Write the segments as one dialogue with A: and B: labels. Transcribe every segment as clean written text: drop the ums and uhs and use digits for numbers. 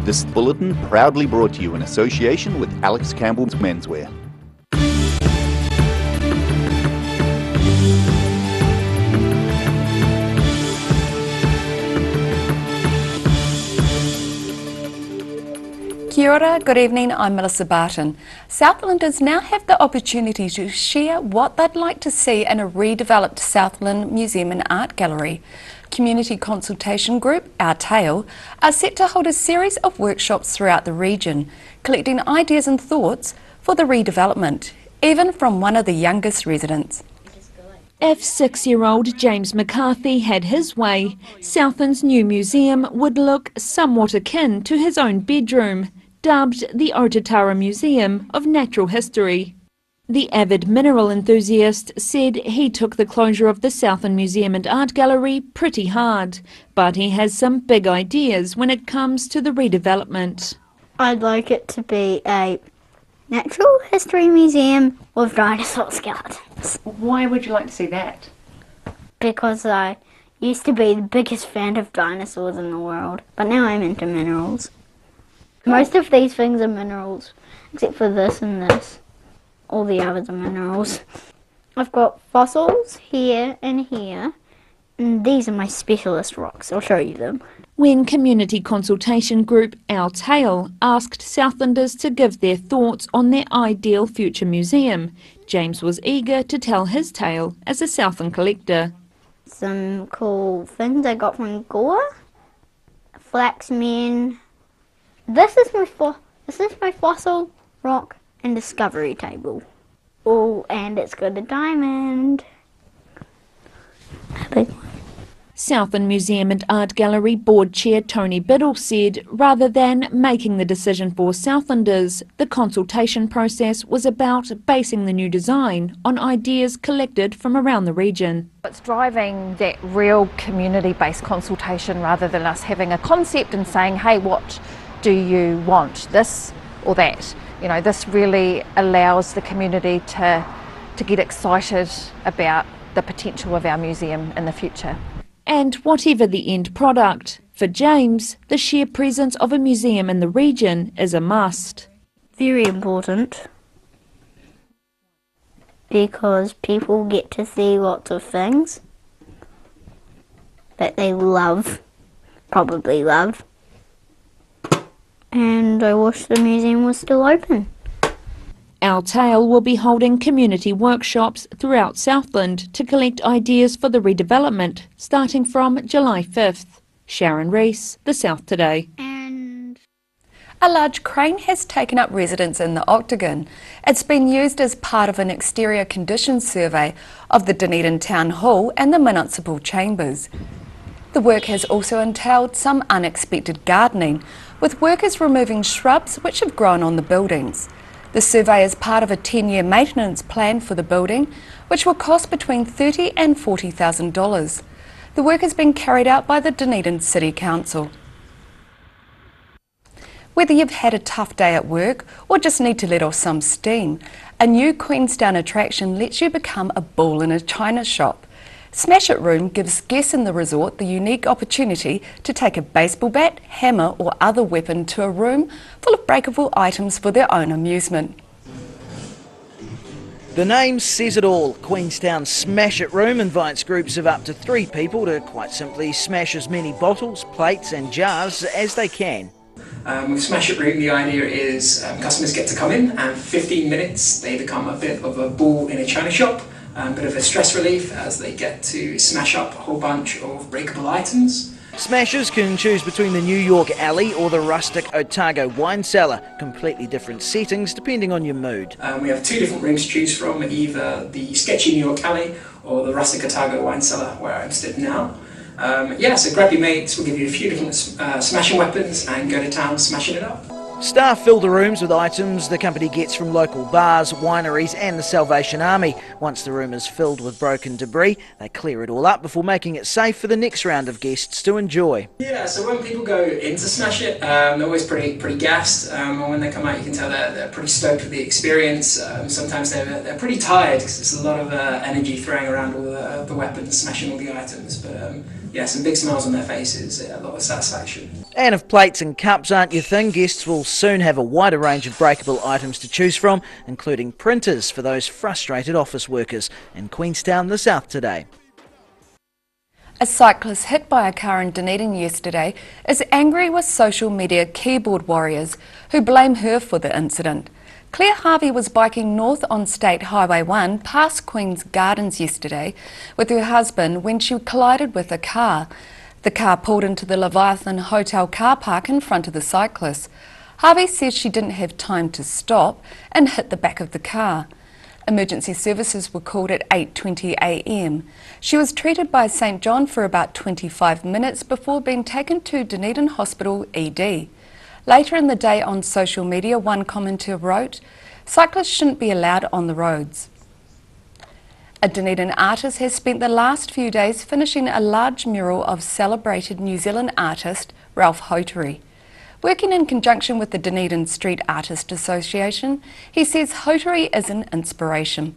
A: This bulletin proudly brought to you in association with Alex Campbell's Menswear.
B: Kia ora, good evening, I'm Melissa Barton. Southlanders now have the opportunity to share what they'd like to see in a redeveloped Southland Museum and Art Gallery. Community consultation group, Our Tale, are set to hold a series of workshops throughout the region, collecting ideas and thoughts for the redevelopment, even from one of the youngest residents.
C: If 6-year-old James McCarthy had his way, Southland's new museum would look somewhat akin to his own bedroom, dubbed the Otatara Museum of Natural History. The avid mineral enthusiast said he took the closure of the Southland Museum and Art Gallery pretty hard, but he has some big ideas when it comes to the redevelopment.
D: I'd like it to be a natural history museum with dinosaur skeletons.
B: Why would you like to see that?
D: Because I used to be the biggest fan of dinosaurs in the world, but now I'm into minerals. Most of these things are minerals, except for this and this. All the others are minerals. I've got fossils here and here, and these are my specialist rocks. I'll show you them.
C: When community consultation group Our Tale asked Southlanders to give their thoughts on their ideal future museum, James was eager to tell his tale as a Southland collector.
D: Some cool things I got from Goa, Flaxmen. This is my fossil rock and discovery table. Oh, and it's got a diamond. A big one.
C: Southland Museum and Art Gallery Board Chair Tony Biddle said rather than making the decision for Southlanders, the consultation process was about basing the new design on ideas collected from around the region.
E: It's driving that real community-based consultation rather than us having a concept and saying, hey, what do you want, this or that? You know, this really allows the community to get excited about the potential of our museum in the future.
C: And whatever the end product, for James, the sheer presence of a museum in the region is a must.
D: Very important, because people get to see lots of things that they probably love. And I wish the museum was still open.
C: Our Tale will be holding community workshops throughout Southland to collect ideas for the redevelopment, starting from July 5th. Sharon Rees, The South Today.
B: A large crane has taken up residence in the Octagon. It's been used as part of an exterior conditions survey of the Dunedin Town Hall and the municipal chambers. The work has also entailed some unexpected gardening, with workers removing shrubs which have grown on the buildings. The survey is part of a 10-year maintenance plan for the building, which will cost between $30,000 and $40,000. The work has been carried out by the Dunedin City Council. Whether you've had a tough day at work or just need to let off some steam, a new Queenstown attraction lets you become a bull in a china shop. Smash It Room gives guests in the resort the unique opportunity to take a baseball bat, hammer or other weapon to a room full of breakable items for their own amusement.
F: The name says it all. Queenstown's Smash It Room invites groups of up to 3 people to quite simply smash as many bottles, plates and jars as they can.
G: With Smash It Room, the idea is customers get to come in and for 15 minutes they become a bit of a bull in a china shop. A bit of a stress relief as they get to smash up a whole bunch of breakable items.
F: Smashers can choose between the New York Alley or the rustic Otago wine cellar, completely different settings depending on your mood.
G: We have 2 different rooms to choose from, either the sketchy New York Alley or the rustic Otago wine cellar where I'm stood now. So grab your mates, we'll give you a few different smashing weapons and go to town smashing it up.
F: Staff fill the rooms with items the company gets from local bars, wineries and the Salvation Army. Once the room is filled with broken debris, they clear it all up before making it safe for the next round of guests to enjoy.
G: Yeah, so when people go in to smash it, they're always pretty gassed, and when they come out you can tell they're pretty stoked with the experience. Sometimes they're pretty tired because there's a lot of energy throwing around all the weapons, smashing all the items, but yeah, some big smiles on their faces, a lot of satisfaction.
F: And if plates and cups aren't your thing, guests will soon have a wider range of breakable items to choose from, including printers for those frustrated office workers in Queenstown, the South Today.
B: A cyclist hit by a car in Dunedin yesterday is angry with social media keyboard warriors who blame her for the incident. Claire Harvey was biking north on State Highway 1 past Queen's Gardens yesterday with her husband when she collided with a car. The car pulled into the Leviathan Hotel car park in front of the cyclist. Harvey says she didn't have time to stop and hit the back of the car. Emergency services were called at 8:20 a.m. She was treated by St John for about 25 minutes before being taken to Dunedin Hospital ED. Later in the day on social media, one commenter wrote, "Cyclists shouldn't be allowed on the roads." A Dunedin artist has spent the last few days finishing a large mural of celebrated New Zealand artist Ralph Hautori. Working in conjunction with the Dunedin Street Artist Association, he says Hautori is an inspiration.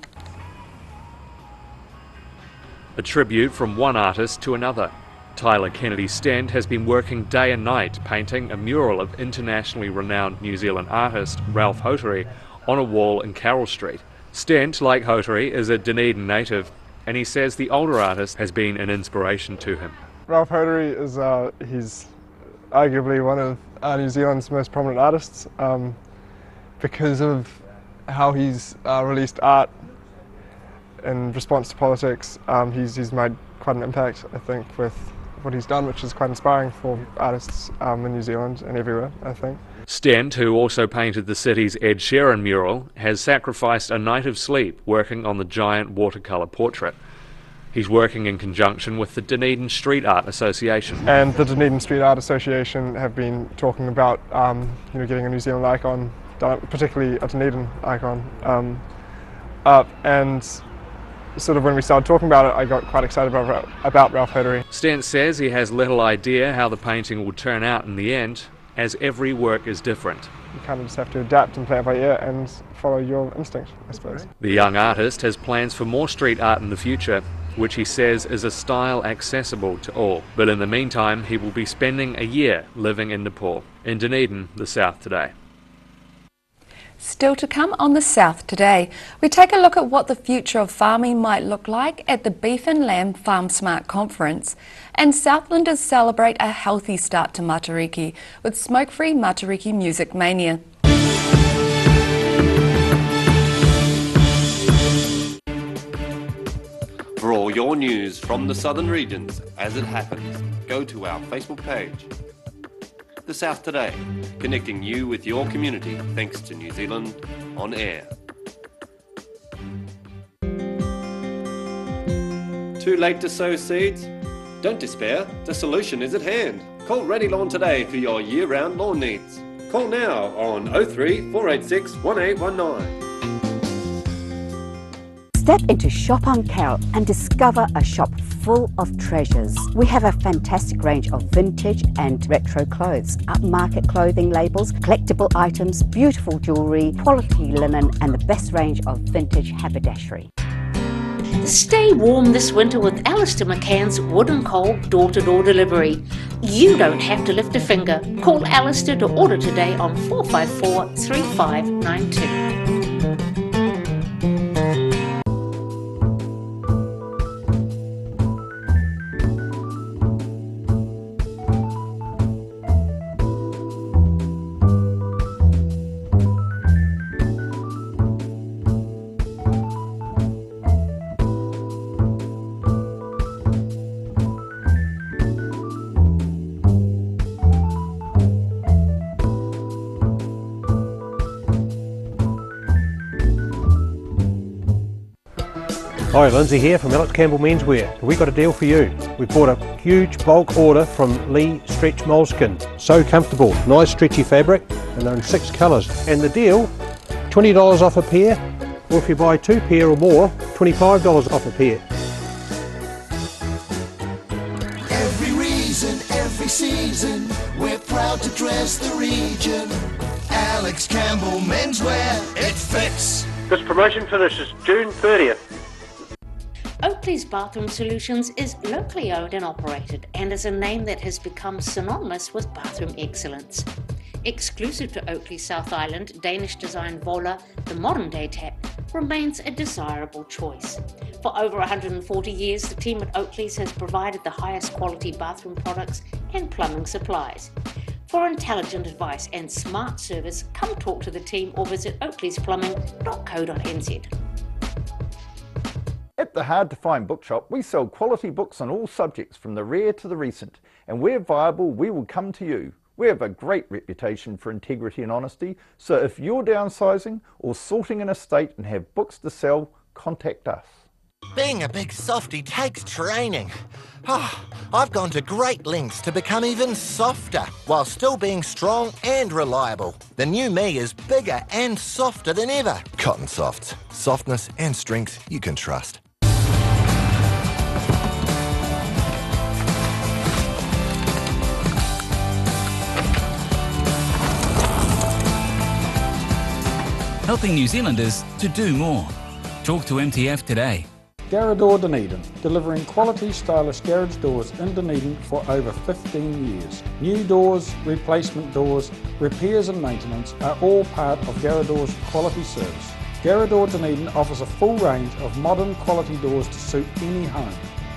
H: A tribute from one artist to another. Tyler Kennedy Stent has been working day and night painting a mural of internationally renowned New Zealand artist Ralph Hautori on a wall in Carroll Street. Stent, like Hautori, is a Dunedin native, and he says the older artist has been an inspiration to him.
I: Ralph Hautori is he's arguably one of New Zealand's most prominent artists because of how he's released art in response to politics. He's made quite an impact, I think, with what he's done, which is quite inspiring for artists in New Zealand and everywhere, I think.
H: Stent, who also painted the city's Ed Sheeran mural, has sacrificed a night of sleep working on the giant watercolour portrait. He's working in conjunction with the Dunedin Street Art Association.
I: And the Dunedin Street Art Association have been talking about getting a New Zealand icon, particularly a Dunedin icon, up, and sort of when we started talking about it, I got quite excited about Ralph Hautori.
H: Stent says he has little idea how the painting will turn out in the end, as every work is different.
I: You kind of just have to adapt and play it by ear and follow your instinct, I suppose.
H: The young artist has plans for more street art in the future, which he says is a style accessible to all. But in the meantime, he will be spending a year living in Nepal. In Dunedin, the South Today.
B: Still to come on the South Today, we take a look at what the future of farming might look like at the Beef and Lamb Farm Smart Conference, and Southlanders celebrate a healthy start to Matariki with smoke-free Matariki Music Mania.
J: For all your news from the southern regions as it happens, go to our Facebook page. The South Today, connecting you with your community thanks to New Zealand On Air. Too late to sow seeds? Don't despair, the solution is at hand. Call Ready Lawn today for your year-round lawn needs. Call now on 03 486 1819.
K: Step into Shop on Carroll and discover a shop full of treasures. We have a fantastic range of vintage and retro clothes, upmarket clothing labels, collectible items, beautiful jewellery, quality linen and the best range of vintage haberdashery.
L: Stay warm this winter with Alistair McCann's Wood and Coal door-to-door delivery. You don't have to lift a finger. Call Alistair to order today on 454 3592.
M: Hi, Lindsay here from Alex Campbell Menswear. We've got a deal for you. We've bought a huge bulk order from Lee Stretch Moleskin. So comfortable, nice stretchy fabric, and they're in 6 colours. And the deal, $20 off a pair, or if you buy 2 pair or more, $25 off a pair.
N: Every reason, every season, we're proud to dress the region. Alex Campbell Menswear, it fits.
M: This promotion finishes June 30th.
L: Oakley's Bathroom Solutions is locally owned and operated and is a name that has become synonymous with bathroom excellence. Exclusive to Oakley South Island, Danish design Vola, the modern day tap, remains a desirable choice. For over 140 years, the team at Oakley's has provided the highest quality bathroom products and plumbing supplies. For intelligent advice and smart service, come talk to the team or visit oakleysplumbing.co.nz.
O: At the Hard to Find Bookshop, we sell quality books on all subjects from the rare to the recent, and where viable, we will come to you. We have a great reputation for integrity and honesty, so if you're downsizing or sorting an estate and have books to sell, contact us.
P: Being a big softie takes training. I've gone to great lengths to become even softer while still being strong and reliable. The new me is bigger and softer than ever.
Q: Cotton Softs. Softness and strength you can trust.
R: Helping New Zealanders to do more. Talk to MTF today.
S: Garrador Dunedin, delivering quality stylish garage doors in Dunedin for over 15 years. New doors, replacement doors, repairs and maintenance are all part of Garrador's quality service. Garrador Dunedin offers a full range of modern quality doors to suit any home.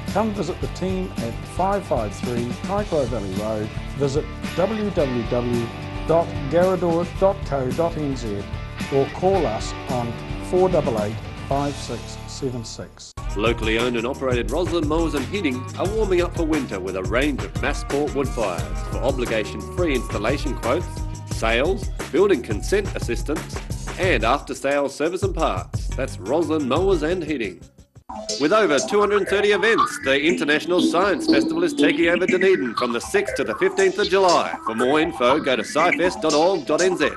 S: Come visit the team at 553 Kaikoura Valley Road. Visit www.garrador.co.nz or call us on 488 5676.
J: Locally owned and operated Roslyn Mowers and Heating are warming up for winter with a range of Massport wood fires for obligation-free installation quotes, sales, building consent assistance and after-sales service and parts. That's Roslyn Mowers and Heating. With over 230 events, the International Science Festival is taking over Dunedin from the 6th to the 15th of July. For more info, go to scifest.org.nz.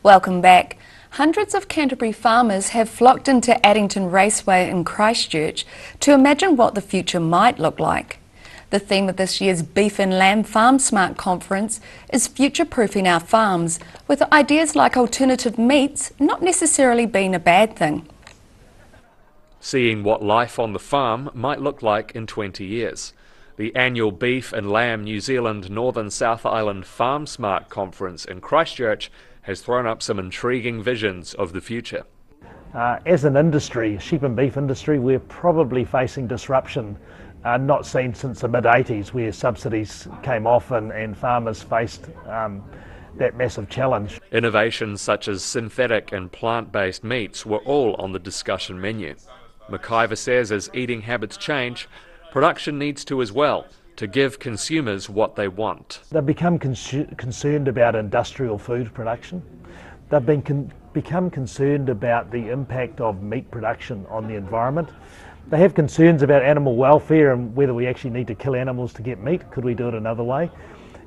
B: Welcome back. Hundreds of Canterbury farmers have flocked into Addington Raceway in Christchurch to imagine what the future might look like. The theme of this year's Beef and Lamb Farm Smart Conference is future-proofing our farms, with ideas like alternative meats not necessarily being a bad thing.
H: Seeing what life on the farm might look like in 20 years. The annual Beef and Lamb New Zealand Northern South Island Farm Smart Conference in Christchurch has thrown up some intriguing visions of the future.
M: As an industry, sheep and beef industry, we're probably facing disruption not seen since the mid-80s, where subsidies came off and farmers faced that massive challenge.
H: Innovations such as synthetic and plant-based meats were all on the discussion menu. McIver says as eating habits change, production needs to as well, to give consumers what they want.
M: They've become concerned about industrial food production. They've become concerned about the impact of meat production on the environment. They have concerns about animal welfare and whether we actually need to kill animals to get meat. Could we do it another way?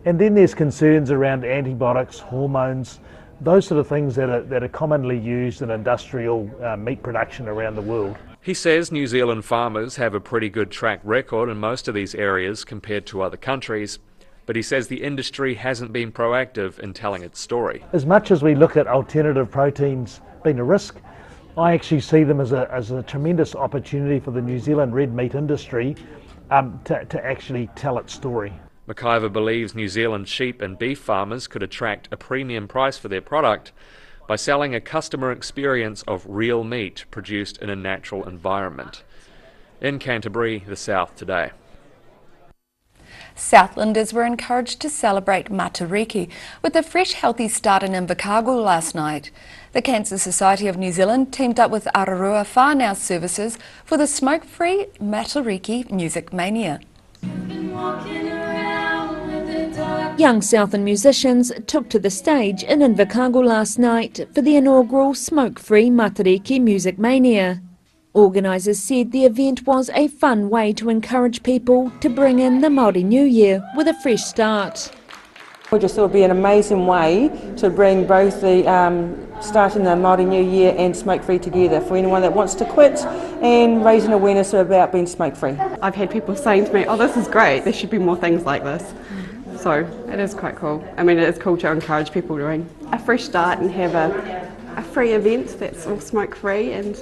M: And then there's concerns around antibiotics, hormones, those sort of things that are commonly used in industrial meat production around the world.
H: He says New Zealand farmers have a pretty good track record in most of these areas compared to other countries, but he says the industry hasn't been proactive in telling its story.
M: As much as we look at alternative proteins being a risk, I actually see them as a tremendous opportunity for the New Zealand red meat industry to actually tell its story.
H: McIver believes New Zealand sheep and beef farmers could attract a premium price for their product by selling a customer experience of real meat produced in a natural environment. In Canterbury, the South Today.
B: Southlanders were encouraged to celebrate Matariki with a fresh, healthy start in Invercargill last night. The Cancer Society of New Zealand teamed up with Ararua Whānau Services for the smoke-free Matariki Music Mania.
C: Young Southern musicians took to the stage in Invercargill last night for the inaugural smoke-free Matariki Music Mania. Organisers said the event was a fun way to encourage people to bring in the Māori New Year with a fresh start.
T: We just thought it would be an amazing way to bring both the starting the Māori New Year and smoke-free together for anyone that wants to quit and raising awareness about being smoke-free.
U: I've had people saying to me, oh, this is great, there should be more things like this. So it is quite cool. I mean, it is cool to encourage people to ring. a fresh start and have a free event that's all smoke free, and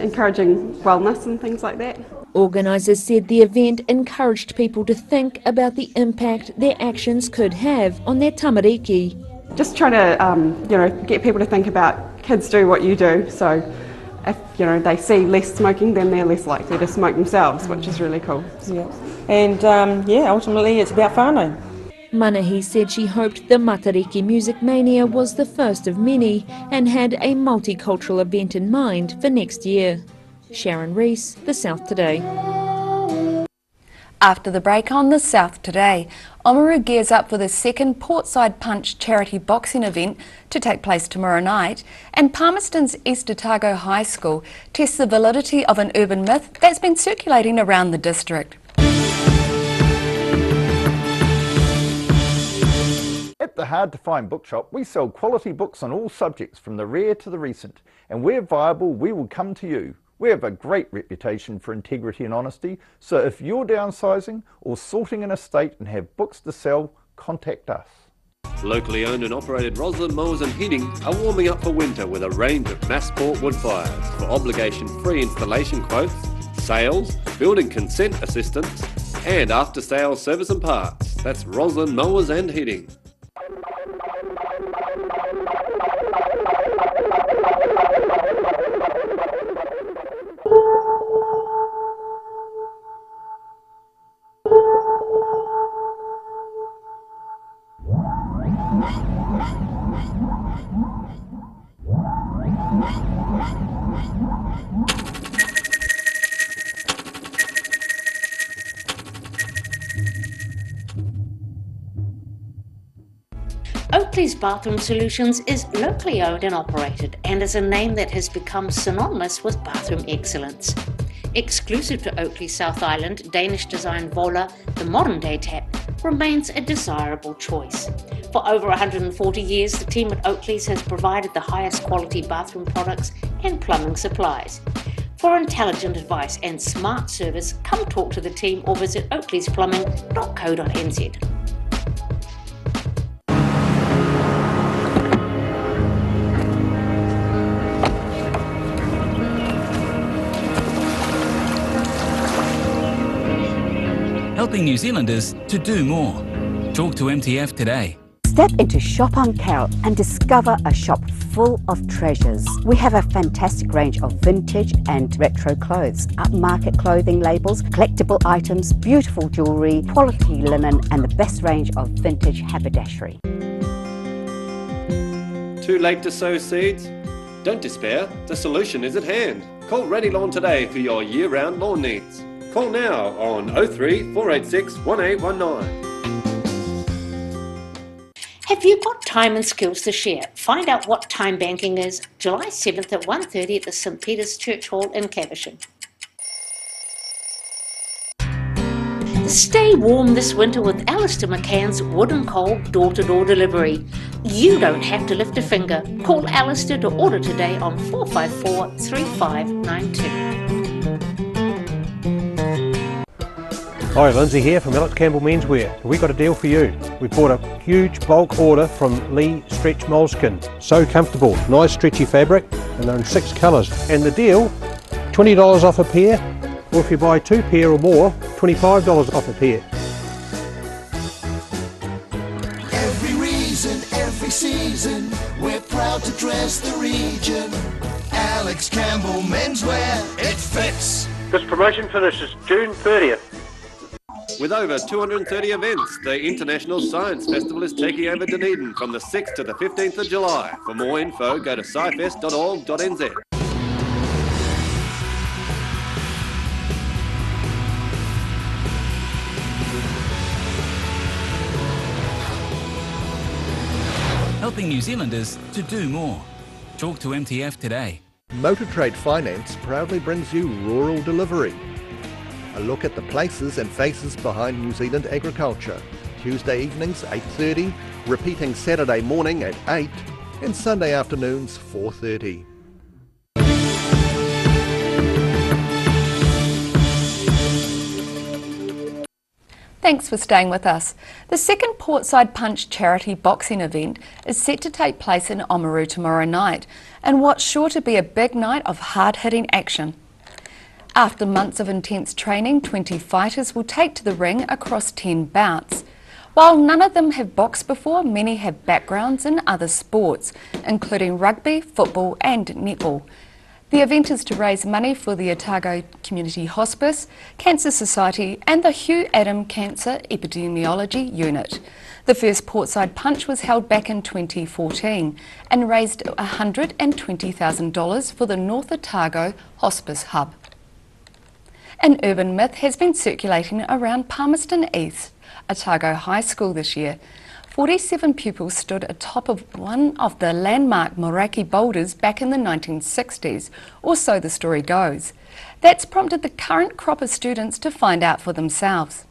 U: encouraging wellness and things like that.
C: Organisers said the event encouraged people to think about the impact their actions could have on their tamariki.
U: Just trying to get people to think about kids do what you do, so if they see less smoking, then they're less likely to smoke themselves, which is really cool.
T: Yeah. And ultimately it's about whānau.
C: Manahi said she hoped the Matariki Music Mania was the first of many and had a multicultural event in mind for next year. Sharon Rees, The South Today.
B: After the break on The South Today, Oamaru gears up for the second Portside Punch charity boxing event to take place tomorrow night, and Palmerston's East Otago High School tests the validity of an urban myth that's been circulating around the district.
O: At the Hard to Find Bookshop, we sell quality books on all subjects from the rare to the recent, and where viable, we will come to you. We have a great reputation for integrity and honesty, so if you're downsizing or sorting an estate and have books to sell, contact us.
J: Locally owned and operated Roslyn Mowers and Heating are warming up for winter with a range of Massport wood fires for obligation-free installation quotes, sales, building consent assistance, and after-sales service and parts. That's Roslyn Mowers and Heating.
L: Oakley's Bathroom Solutions is locally owned and operated and is a name that has become synonymous with bathroom excellence. Exclusive to Oakley South Island, Danish design Vola, the modern day tap, remains a desirable choice. For over 140 years, the team at Oakley's has provided the highest quality bathroom products and plumbing supplies. For intelligent advice and smart service, come talk to the team or visit oakleysplumbing.co.nz.
R: Helping New Zealanders to do more. Talk to MTF today.
K: Step into Shop on Carrot and discover a shop full of treasures. We have a fantastic range of vintage and retro clothes, upmarket clothing labels, collectible items, beautiful jewellery, quality linen and the best range of vintage haberdashery.
J: Too late to sow seeds? Don't despair, the solution is at hand. Call Ready Lawn today for your year-round lawn needs. Call now on 03 486 1819.
L: Have you got time and skills to share? Find out what time banking is July 7th at 1:30 at the St Peter's Church Hall in Caversham. Stay warm this winter with Alistair McCann's Wood and Coal door-to-door delivery. You don't have to lift a finger. Call Alistair to order today on 454 3592.
M: Hi, Lindsay here from Alex Campbell Menswear. We've got a deal for you. We've bought a huge bulk order from Lee Stretch Moleskin. So comfortable, nice stretchy fabric, and they're in 6 colours. And the deal, $20 off a pair, or if you buy 2 pair or more, $25 off a pair.
N: Every reason, every season, we're proud to dress the region. Alex Campbell Menswear, it fits.
M: This promotion finishes June 30th.
J: With over 230 events, the International Science Festival is taking over Dunedin from the 6th to the 15th of July. For more info, go to scifest.org.nz.
R: Helping New Zealanders to do more. Talk to MTF today.
Q: Motor Trade Finance proudly brings you Rural Delivery. A look at the places and faces behind New Zealand agriculture. Tuesday evenings 8:30, repeating Saturday morning at 8 and Sunday afternoons 4:30.
B: Thanks for staying with us. The second Portside Punch charity boxing event is set to take place in Oamaru tomorrow night, and what's sure to be a big night of hard-hitting action. After months of intense training, 20 fighters will take to the ring across 10 bouts. While none of them have boxed before, many have backgrounds in other sports, including rugby, football and netball. The event is to raise money for the Otago Community Hospice, Cancer Society and the Hugh Adam Cancer Epidemiology Unit. The first Portside Punch was held back in 2014 and raised $120,000 for the North Otago Hospice Hub. An urban myth has been circulating around Palmerston East Otago High School this year. 47 pupils stood atop of one of the landmark Moraki boulders back in the 1960s, or so the story goes. That's prompted the current crop of students to find out for themselves.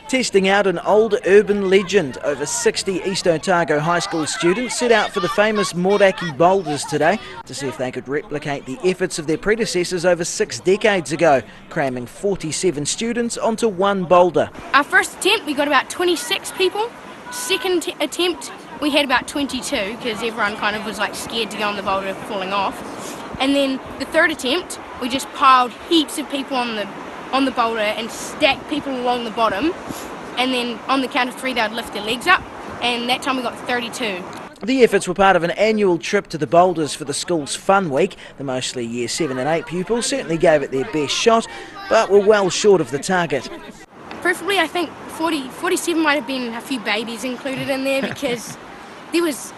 F: Testing out an old urban legend, over 60 East Otago High School students set out for the famous Moraki boulders today to see if they could replicate the efforts of their predecessors over 6 decades ago, cramming 47 students onto one boulder.
A: Our first attempt we got about 26 people. Second attempt we had about 22 because everyone kind of was like scared to go on the boulder falling off. And then the third attempt we just piled heaps of people on the boulder and stacked people along the bottom, and then on the count of 3 they would lift their legs up, and that time we got 32.
F: The efforts were part of an annual trip to the boulders for the school's Fun Week. The mostly Year 7 and 8 pupils certainly gave it their best shot, but were well short of the target.
A: Preferably I think 47 might have been a few babies included in there because there was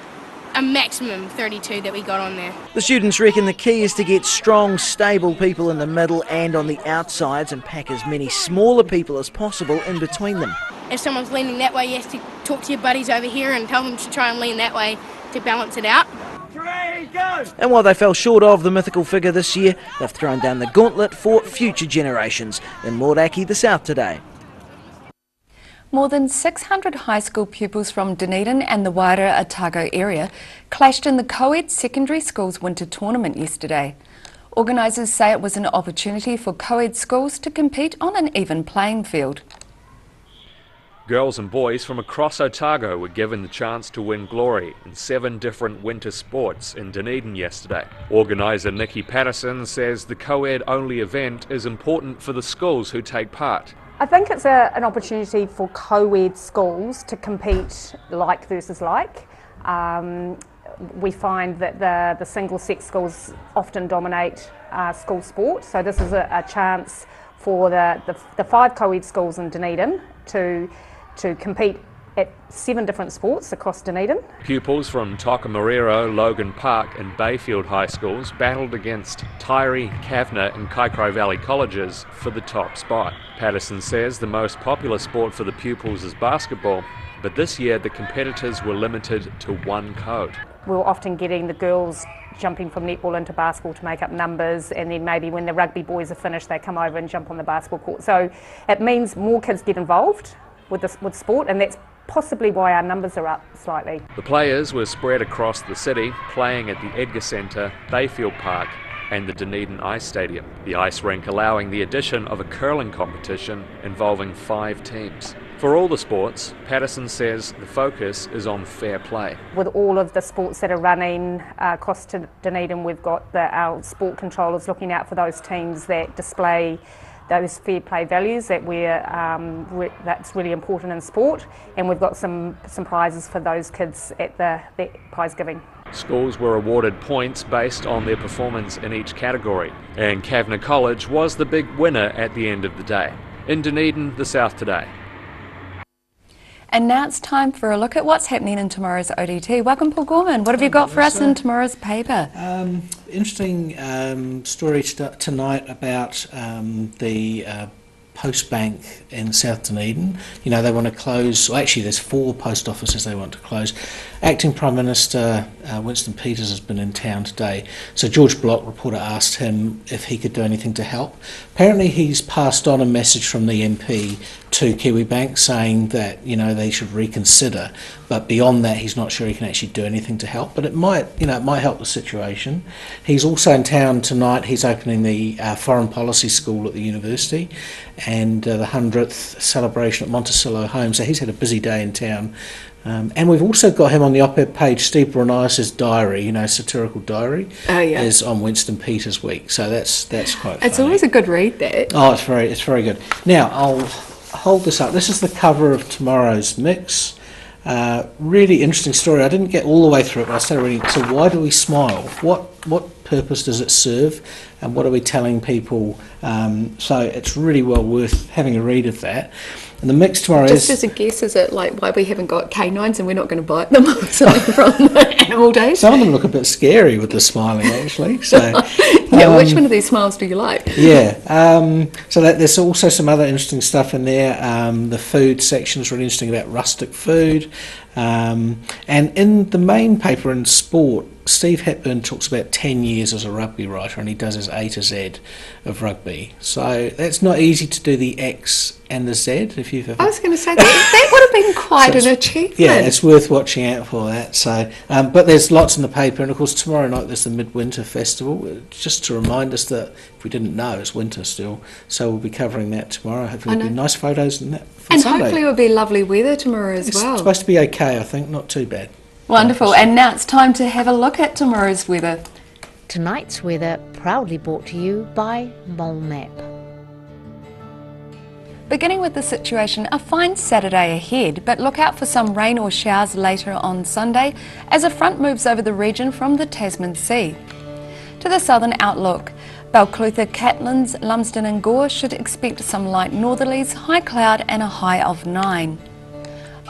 A: a maximum 32 that we got on there.
F: The students reckon the key is to get strong, stable people in the middle and on the outsides and pack as many smaller people as possible in between them.
A: If someone's leaning that way, you have to talk to your buddies over here and tell them to try and lean that way to balance it out.
F: 3, go! And while they fell short of the mythical figure this year, they've thrown down the gauntlet for future generations. In Moraki, the South Today.
B: More than 600 high school pupils from Dunedin and the wider Otago area clashed in the co-ed secondary schools winter tournament yesterday. Organisers say it was an opportunity for co-ed schools to compete on an even playing field.
H: Girls and boys from across Otago were given the chance to win glory in 7 different winter sports in Dunedin yesterday. Organiser Nikki Patterson says the co-ed only event is important for the schools who take part.
V: I think it's an opportunity for co-ed schools to compete like versus like. We find that the single-sex schools often dominate school sport, so this is a chance for the 5 co-ed schools in Dunedin to compete at 7 different sports across Dunedin.
H: Pupils from Tokomariro, Logan Park and Bayfield High Schools battled against Tyree, Kavanagh and Kaikorai Valley colleges for the top spot. Patterson says the most popular sport for the pupils is basketball, but this year the competitors were limited to 1 code.
V: We were often getting the girls jumping from netball into basketball to make up numbers, and then maybe when the rugby boys are finished they come over and jump on the basketball court. So it means more kids get involved with sport, and that's possibly why our numbers are up slightly.
H: The players were spread across the city, playing at the Edgar Centre, Bayfield Park and the Dunedin Ice Stadium. The ice rink allowing the addition of a curling competition involving 5 teams. For all the sports, Patterson says the focus is on fair play.
V: With all of the sports that are running across to Dunedin, we've got our sport controllers looking out for those teams that display those fair play values that that's really important in sport, and we've got some prizes for those kids at the prize giving.
H: Schools were awarded points based on their performance in each category, and Kavanagh College was the big winner at the end of the day. In Dunedin, the South Today.
B: And now it's time for a look at what's happening in tomorrow's ODT. Welcome, Paul Gorman. What have you got for us in tomorrow's paper?
W: Interesting story tonight about the post bank in South Dunedin. You know, they want to close, well, actually there's 4 post offices they want to close. Acting Prime Minister Winston Peters has been in town today, so George Block, reporter, asked him if he could do anything to help. Apparently he's passed on a message from the MP to Kiwibank saying that, you know, they should reconsider, but beyond that he's not sure he can actually do anything to help, but it might, you know, it might help the situation. He's also in town tonight. He's opening the Foreign Policy School at the university and the 100th celebration at Monticello Home, so he's had a busy day in town. And we've also got him on the op-ed page. Steve Brunias' diary, you know, satirical diary, is on Winston Peters Week, so that's quite funny.
B: It's always a good read, that.
W: Oh, it's very good. Now I'll hold this up. This is the cover of tomorrow's Mix. Really interesting story. I didn't get all the way through it, but I started reading. So why do we smile? What purpose does it serve, and what are we telling people? So it's really well worth having a read of that. And the Mix tomorrow
B: Just as a guess, is it like why we haven't got canines and we're not going to bite them or something from Animal Days?
W: Some of them look a bit scary with the smiling, actually. So,
B: yeah, which one of these smiles do you like?
W: Yeah, so there's also some other interesting stuff in there. The food section is really interesting about rustic food. And in the main paper in sport, Steve Hepburn talks about 10 years as a rugby writer, and he does his A to Z of rugby. So that's not easy to do the X and the Z if you've ever...
B: I was going to say that would have been quite an achievement.
W: Yeah, it's worth watching out for that. So, but there's lots in the paper, and of course tomorrow night there's the Midwinter Festival, just to remind us that if we didn't know, it's winter still. So we'll be covering that tomorrow. Hopefully there'll be nice photos in that.
B: And
W: Sunday.
B: hopefully it'll be lovely weather tomorrow as well.
W: It's supposed to be okay, I think, not too bad.
B: Wonderful, and now it's time to have a look at tomorrow's weather.
L: Tonight's weather proudly brought to you by MoleMap.
B: Beginning with the situation, a fine Saturday ahead, but look out for some rain or showers later on Sunday as a front moves over the region from the Tasman Sea. To the southern outlook, Balclutha, Catlins, Lumsden and Gore should expect some light northerlies, high cloud and a high of 9.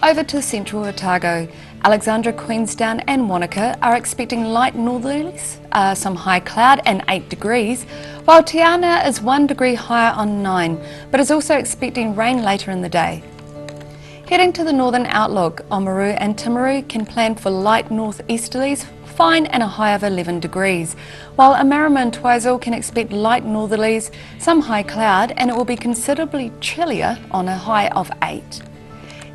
B: Over to central Otago, Alexandra, Queenstown and Wanaka are expecting light northerlies, some high cloud and 8 degrees, while Te Anau is 1 degree higher on 9, but is also expecting rain later in the day. Heading to the northern outlook, Oamaru and Timaru can plan for light northeasterlies, fine and a high of 11 degrees, while Amarama and Twizel can expect light northerlies, some high cloud, and it will be considerably chillier on a high of 8.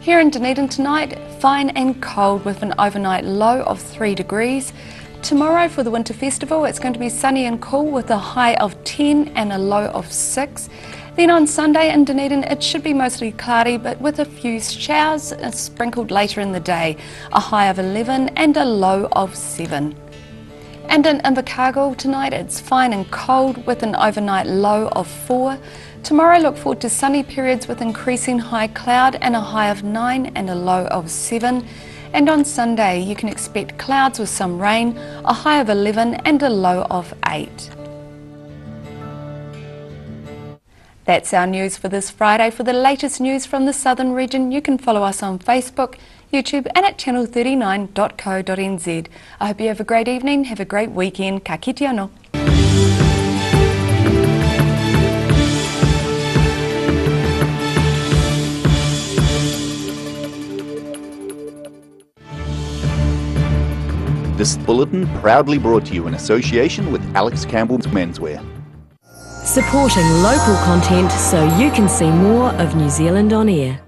B: Here in Dunedin tonight, fine and cold with an overnight low of 3 degrees. Tomorrow for the Winter Festival, it's going to be sunny and cool with a high of 10 and a low of 6. Then on Sunday in Dunedin, it should be mostly cloudy, but with a few showers sprinkled later in the day, a high of 11 and a low of 7. And in Invercargill tonight, it's fine and cold with an overnight low of 4. Tomorrow look forward to sunny periods with increasing high cloud and a high of 9 and a low of 7. And on Sunday you can expect clouds with some rain, a high of 11 and a low of 8. That's our news for this Friday. For the latest news from the southern region, you can follow us on Facebook, YouTube and at channel39.co.nz. I hope you have a great evening, have a great weekend. Ka kite anō.
D: This bulletin proudly brought to you in association with Alex Campbell's Menswear.
E: Supporting local content so you can see more of New Zealand on air.